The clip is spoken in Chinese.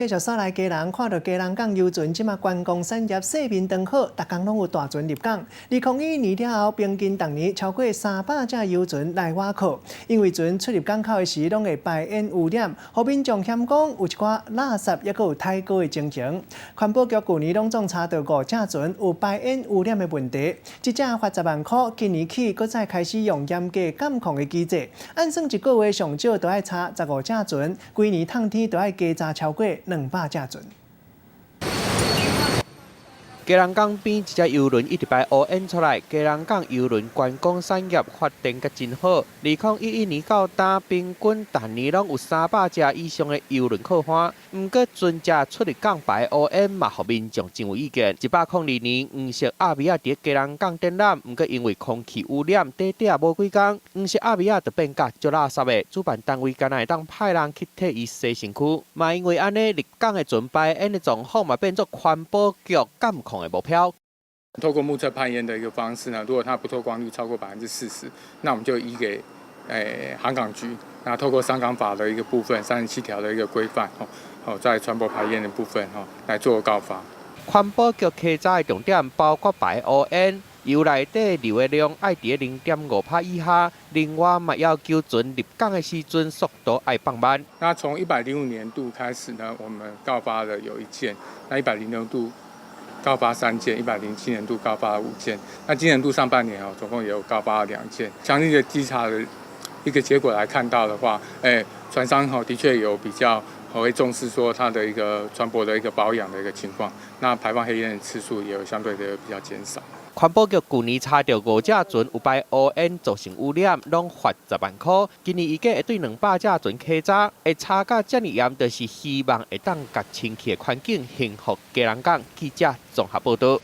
继续刷来基隆，看到基隆港游船即马观光产业势面良好，逐工拢有大船入港。2021年了后，平均逐年超过300只游船来挖靠，因为船出入港口的时拢会排烟污染，互民众嫌讲有一寡垃圾，也有太高的情形。环保局去年拢总查到5只船有排烟污染的问题，一只罚10万块，今年起搁再开始用严格监控的机制，按算一个月上少都要查15只船，规年透天都要加查超过200只船。基隆港边一只游轮一直排乌烟出来，基隆港游轮观光产业发展得真好。2011年到今，平均逐年拢有300只以上的游轮靠岸。不过，船只出入港排乌烟嘛，互民众真有意见。102年，黄色阿米亚伫基隆港展览，不过因为空气污染，短短无几工，黄色阿米亚就变甲足垃圾的。主办单位敢若会当派人去替伊洗身躯，嘛因为安尼入港的船排烟的状况嘛变作环保局监控的目标。透过目测排烟的一个方式呢，如果它不透光率超过40%，那我们就移给航港局。那透过商港法的一个部分37条的一个规范，在船舶排烟的部分来做告发。环保局稽查的重点包括排污烟，油内底流的量爱伫0.5帕以下，另外嘛要求船入港的时阵速度爱放慢。那从105年度开始呢，我们告发了有1件，那106年度告发3件，107年度告发了5件，那今年度上半年总共也有告发了2件。详细的稽查的一个结果来看到的话，船商的确有比较会重视说它的一个船舶的一个保养的一个情况，那排放黑烟的次数也有相对的比较减少。环保局去年查到5只船有排污烟造成污染，拢罚10万块。今年预计会对200只船稽查，会查到这么严，就是希望会当甲清气的环境幸福基隆港。记者综合报道。